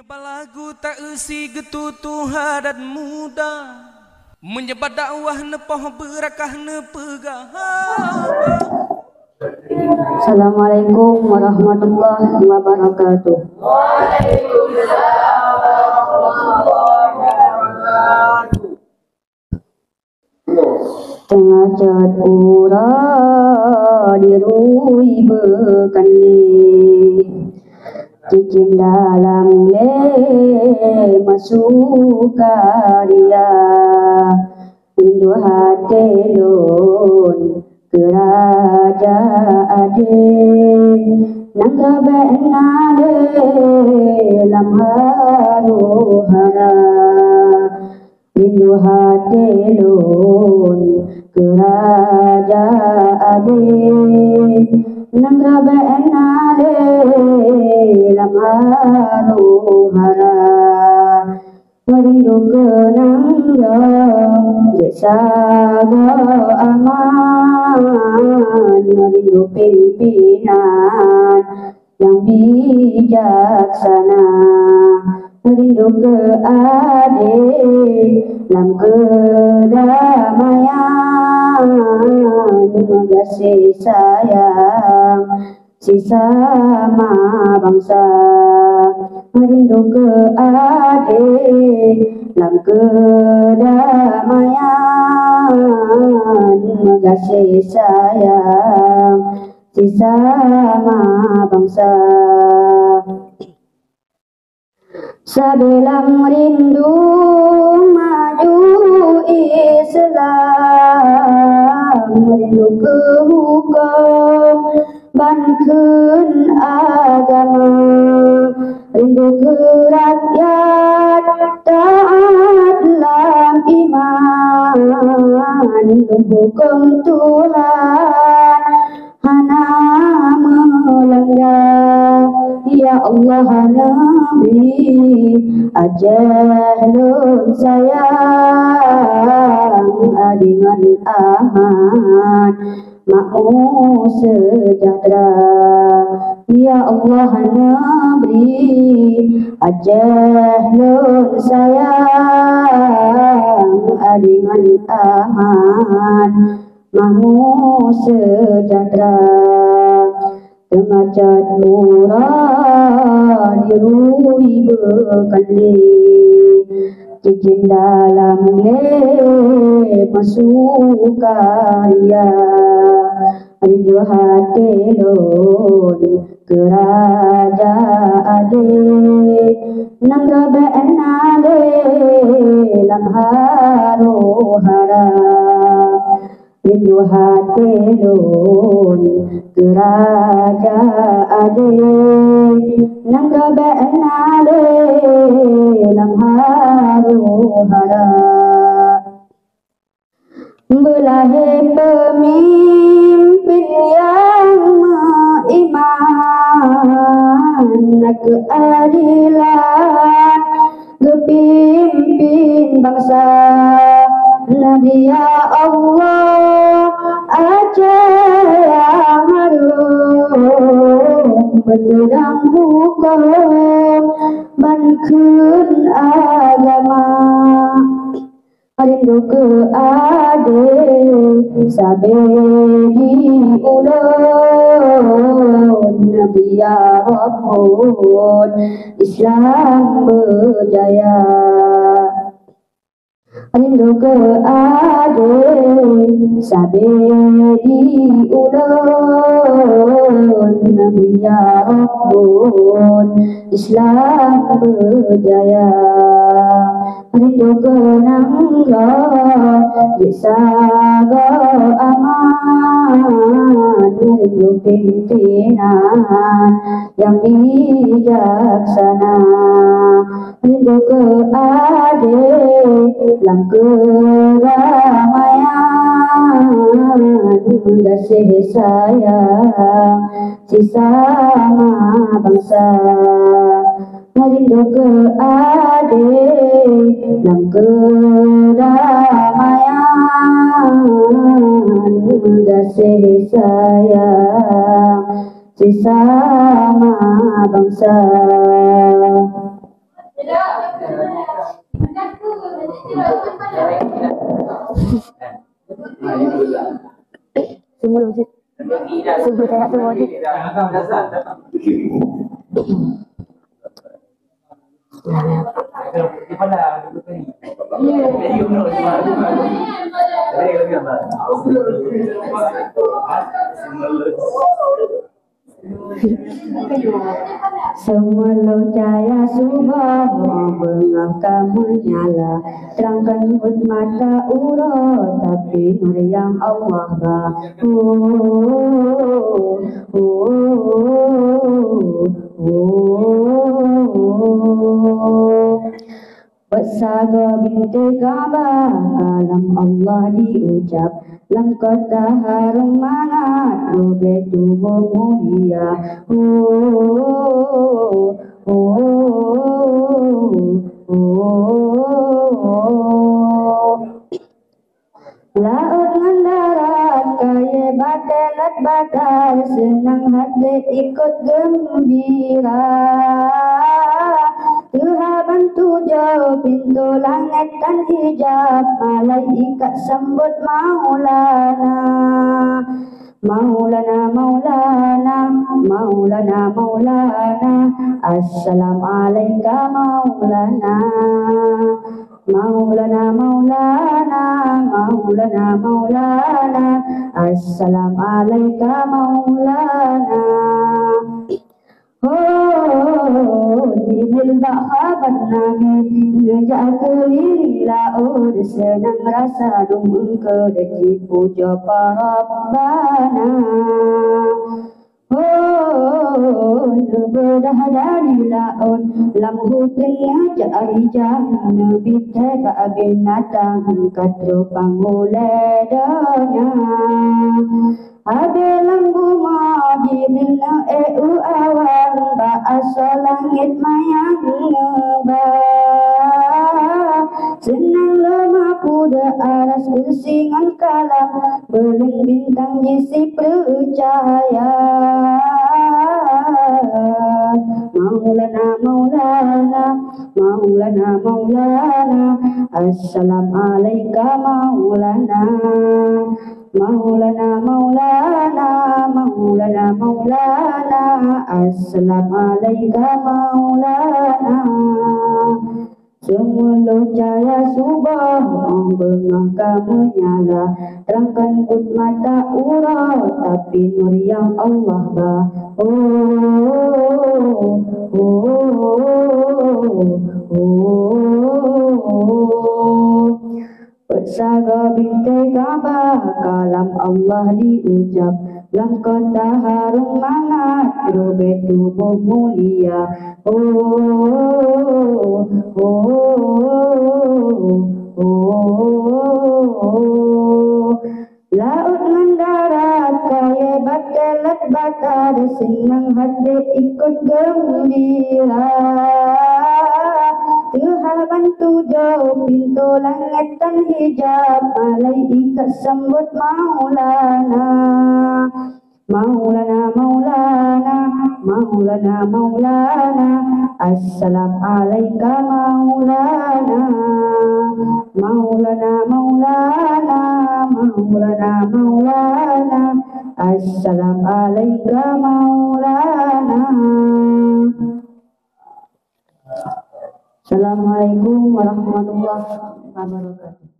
Menyebar lagu tak isi getutuha dan muda, menyebar dakwah nepoh berakah nepegah. Assalamualaikum warahmatullahi wabarakatuh. Waalaikumsalam warahmatullahi wabarakatuh. Tengah cat ura dirui bekani, cicim dalam le masuk karya, rindu hati lun kerajaan nang benar dalam haru-hara, rindu hati lun kerajaan nang benar dalam haru-hara, merindu kenang jaga aman, merindu pimpinan yang bijaksana, merindu keadil dalam kedamaian, mengasih sayang sesama bangsa, merindu keadil dalam kedamaian, mengasih sayang sesama bangsa. Sebelang rindu maju Islam, rindu ke hukum banken agama, rindu ke rakyat taat dalam iman, rindu hukum Tuhan hana melanggar. Ya Allah Nabi ajalun sayang dengan aman makmur sejahtera. Ya Allah Nabi ajalun sayang dengan aman makmur sejahtera. Tengah cat murah dirui bekali, cicim dalam le masuk karya, rindu hati lun kerajaan nang benar dalam haru-hara, rindu hati lun kerajaan nang benar dalam haru-hara, belahi pemimpin yang beriman keadilan, kepimpin bangsa. Nabi ya Allah ajar yang harum, berterang hukum banken agama, rindu keadil sabedi ulun. Nabi ya Rabbul Islam berjaya, rindu keadil sabedi ulun. Nabi ya Rabbul Islam berjaya, rindu kenang jaga aman, rindu pimpinan yang bijaksana, rindu keadil dalam kedamaian, mengasih sayang sesama bangsa, merindu keadil dalam kedamaian, mengasih sayang sesama bangsa. dulu sih. Subuh saya semua sih. Semua cahaya subah bengah kamu nyala, terangkan buat mata urut tapi nur yang Allah bah. Bersaga binti Ka'bah kalam Allah diucap, lam kota harum mangat rube tubuh mulia. Laut mendarat kaya batelat batal, senang hati ikut gembira. Tuhan bantu jauh pintu langit dan hijab, malaikat sambut Maulana. Maulana, Maulana, Maulana, Maulana, Assalamualaikum Maulana. Maulana, Maulana, Maulana, Maulana, Assalamualaikum Maulana. Jibril sahabat Nabi ngejak keliling laut, senang rasa dumke deki puja para Rabbana. Berdah dari laut lam hutan ngajak rijang, Nabi teba binatang katro panghuledanya. Abelang bunga Jibril na awan, baasa langit mayang neba. Senang lemah kuda aras kursingan kalam, belum bintang jisi percaya. Maulana, Maulana, Maulana, Maulana, Assalamualaikum Maulana. Maulana, Maulana, Maulana, Maulana, Assalamualaikum Maulana. Semula cahaya subah bengah kamu nyala, terangkan put mata urut tapi nur yang Allah bah. Bersaga binti Ka'bah kalam Allah diucap, lam kota harum mangat rube tubuh mulia. Laut mendarat kaya batelat batar, senang hati ikut gembira. Tuhan bantu jauh pintu langit dan hijab, malaikat sambut Maulana. Maulana, Maulana, Maulana, Maulana, Assalamualaikum Maulana. Maulana, Maulana, Maulana, Maulana, Assalamualaikum Maulana. Assalamualaikum warahmatullahi wabarakatuh.